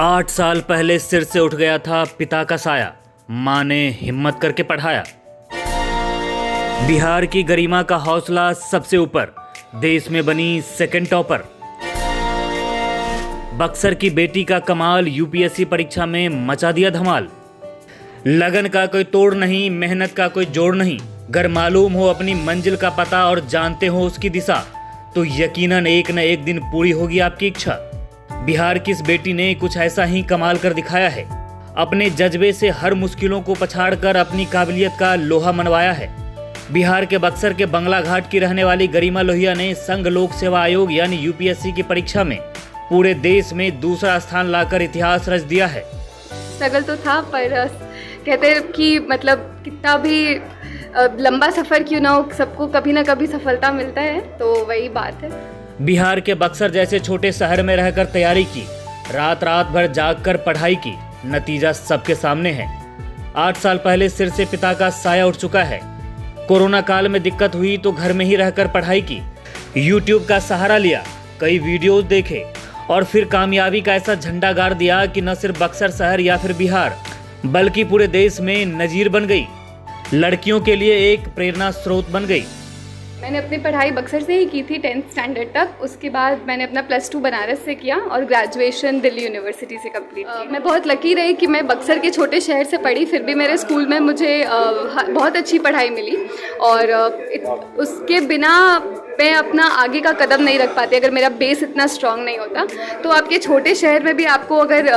8 साल पहले सिर से उठ गया था पिता का साया, माँ ने हिम्मत करके पढ़ाया। बिहार की गरिमा का हौसला सबसे ऊपर, देश में बनी सेकंड टॉपर। बक्सर की बेटी का कमाल, यूपीएससी परीक्षा में मचा दिया धमाल। लगन का कोई तोड़ नहीं, मेहनत का कोई जोड़ नहीं। अगर मालूम हो अपनी मंजिल का पता और जानते हो उसकी दिशा, तो यकीनन एक न एक दिन पूरी होगी आपकी इच्छा। बिहार की इस बेटी ने कुछ ऐसा ही कमाल कर दिखाया है। अपने जज्बे से हर मुश्किलों को पछाड़कर अपनी काबिलियत का लोहा मनवाया है। बिहार के बक्सर के बंगला घाट की रहने वाली गरिमा लोहिया ने संघ लोक सेवा आयोग यानी यूपीएससी की परीक्षा में पूरे देश में दूसरा स्थान लाकर इतिहास रच दिया है। स्ट्रगल तो था, पर कहते हैं कि मतलब कितना भी लंबा सफ़र क्यों ना हो, सबको कभी ना कभी सफलता मिलता है, तो वही बात है। बिहार के बक्सर जैसे छोटे शहर में रहकर तैयारी की, रात रात भर जागकर पढ़ाई की, नतीजा सबके सामने है। 8 साल पहले सिर से पिता का साया उठ चुका है। कोरोना काल में दिक्कत हुई तो घर में ही रहकर पढ़ाई की, यूट्यूब का सहारा लिया, कई वीडियोस देखे और फिर कामयाबी का ऐसा झंडा गाड़ दिया कि न सिर्फ बक्सर शहर या फिर बिहार बल्कि पूरे देश में नजीर बन गई। लड़कियों के लिए एक प्रेरणा स्रोत बन गई। मैंने अपनी पढ़ाई बक्सर से ही की थी 10th स्टैंडर्ड तक। उसके बाद मैंने अपना +2 बनारस से किया और ग्रेजुएशन दिल्ली यूनिवर्सिटी से कंप्लीट की। मैं बहुत लकी रही कि मैं बक्सर के छोटे शहर से पढ़ी, फिर भी मेरे स्कूल में मुझे बहुत अच्छी पढ़ाई मिली और उसके बिना मैं अपना आगे का कदम नहीं रख पाती अगर मेरा बेस इतना स्ट्रांग नहीं होता। तो आपके छोटे शहर में भी आपको अगर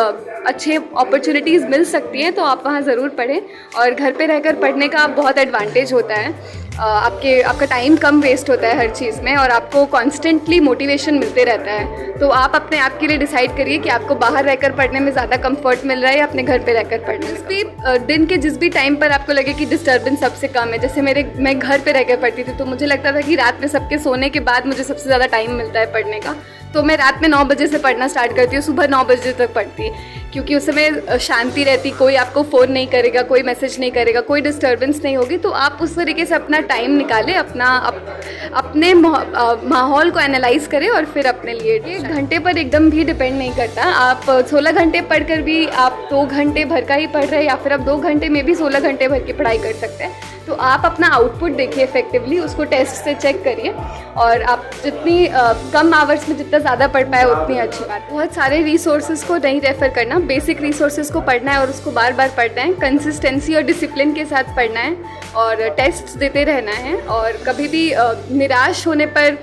अच्छे अपॉर्चुनिटीज़ मिल सकती हैं तो आप वहाँ ज़रूर पढ़ें। और घर पे रहकर पढ़ने का बहुत एडवांटेज होता है, आपका टाइम कम वेस्ट होता है हर चीज़ में और आपको कॉन्स्टेंटली मोटिवेशन मिलते रहता है। तो आप अपने आप के लिए डिसाइड करिए कि आपको बाहर रहकर पढ़ने में ज़्यादा कंफर्ट मिल रहा है या अपने घर पे रहकर पढ़ने में। जिस भी दिन के जिस भी टाइम पर आपको लगे कि डिस्टर्बेंस सबसे कम है, जैसे मैं घर पे रहकर पढ़ती थी तो मुझे लगता था कि रात में सबके सोने के बाद मुझे सबसे ज़्यादा टाइम मिलता है पढ़ने का, तो मैं रात में 9 बजे से पढ़ना स्टार्ट करती हूँ, सुबह 9 बजे तक पढ़ती, क्योंकि उस समय शांति रहती, कोई आपको फ़ोन नहीं करेगा, कोई मैसेज नहीं करेगा, कोई डिस्टर्बेंस नहीं होगी। तो आप उस तरीके से अपना टाइम निकालें, अपने माहौल को एनालाइज करें और फिर अपने लिए। ये घंटे पर एकदम भी डिपेंड नहीं करता। आप 16 घंटे पढ़कर भी आप 2 घंटे भर का ही पढ़ रहे हैं या फिर आप 2 घंटे में भी 16 घंटे भर की पढ़ाई कर सकते हैं। तो आप अपना आउटपुट देखिए इफेक्टिवली, उसको टेस्ट से चेक करिए और आप जितनी कम आवर्स में जितना ज़्यादा पढ़ पाए उतनी अच्छी बात। बहुत सारे रिसोर्सेज को नहीं रेफ़र करना, बेसिक रिसोर्सेज को पढ़ना है और उसको बार बार पढ़ना है, कंसिस्टेंसी और डिसिप्लिन के साथ पढ़ना है और टेस्ट देते रहना है। और कभी भी निराश होने पर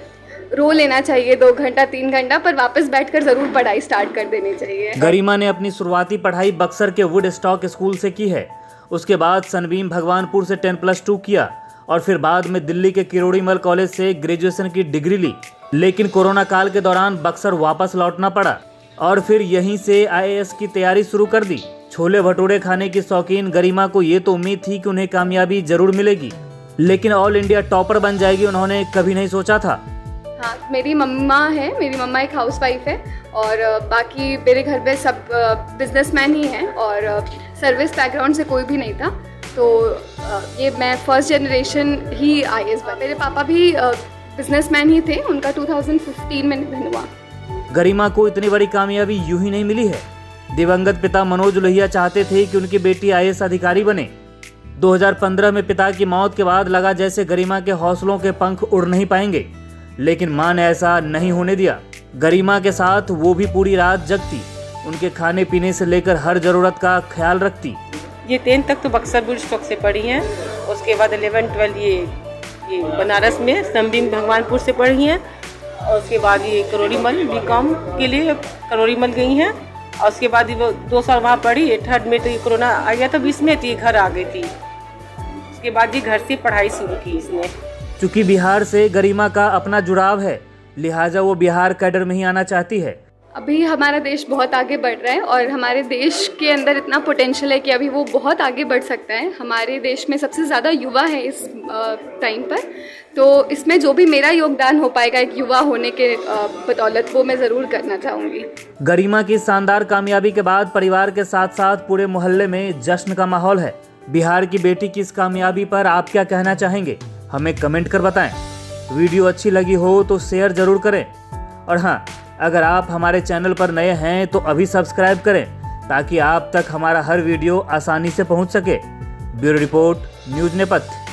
रो लेना चाहिए 2 घंटा 3 घंटा, पर वापस बैठकर ज़रूर पढ़ाई स्टार्ट कर देनी चाहिए। गरिमा ने अपनी शुरुआती पढ़ाई बक्सर के वुड स्टॉक स्कूल से की है। उसके बाद सनबीम भगवानपुर से 10+2 किया और फिर बाद में दिल्ली के किरोड़ीमल कॉलेज से ग्रेजुएशन की डिग्री ली। लेकिन कोरोना काल के दौरान बक्सर वापस लौटना पड़ा और फिर यहीं से आईएएस की तैयारी शुरू कर दी। छोले भटूरे खाने की शौकीन गरिमा को ये तो उम्मीद थी कि उन्हें कामयाबी जरूर मिलेगी, लेकिन ऑल इंडिया टॉपर बन जाएगी उन्होंने कभी नहीं सोचा था। हाँ, मेरी मम्मा एक हाउसवाइफ है और बाकी मेरे घर में सब बिजनेसमैन ही हैं और सर्विस बैकग्राउंड से कोई भी नहीं था। तो ये मैं फर्स्ट जनरेशन ही आईएएस बनी। मेरे पापा भी बिजनेसमैन ही थे, उनका 2015 में निधन हुआ। गरिमा को इतनी बड़ी कामयाबी यूं ही नहीं मिली है। दिवंगत पिता मनोज लोहिया चाहते थे कि उनकी बेटी आईएएस अधिकारी बने। 2015 में पिता की मौत के बाद लगा जैसे गरिमा के हौसलों के पंख उड़ नहीं पाएंगे, लेकिन मां ने ऐसा नहीं होने दिया। गरिमा के साथ वो भी पूरी रात जगती, उनके खाने पीने से लेकर हर जरूरत का ख्याल रखती। ये 10th तक तो बक्सर वुड स्टॉक से पढ़ी हैं, उसके बाद 11-12 ये बनारस में सनबीम भगवानपुर से पढ़ी हैं और उसके बाद ये करोड़ीमल बीकॉम के लिए करोड़ीमल गई हैं और उसके बाद वो 2 साल वहाँ पढ़ी। 3rd में तो ये कोरोना आ गया था, 20 में तो ये घर आ गई थी। उसके बाद ये घर से पढ़ाई शुरू की इसने। चूँकि बिहार से गरिमा का अपना जुड़ाव है, लिहाजा वो बिहार कैडर में ही आना चाहती है। अभी हमारा देश बहुत आगे बढ़ रहा है और हमारे देश के अंदर इतना पोटेंशियल है कि अभी वो बहुत आगे बढ़ सकता है। हमारे देश में सबसे ज़्यादा युवा है इस टाइम पर, तो इसमें जो भी मेरा योगदान हो पाएगा एक युवा होने के बदौलत, वो मैं ज़रूर करना चाहूँगी। गरिमा की शानदार कामयाबी के बाद परिवार के साथ साथ पूरे मोहल्ले में जश्न का माहौल है। बिहार की बेटी की इस कामयाबी पर आप क्या कहना चाहेंगे, हमें कमेंट कर बताएं। वीडियो अच्छी लगी हो तो शेयर जरूर करें और हाँ, अगर आप हमारे चैनल पर नए हैं तो अभी सब्सक्राइब करें ताकि आप तक हमारा हर वीडियो आसानी से पहुंच सके। ब्यूरो रिपोर्ट, न्यूज़ नेपथ्य।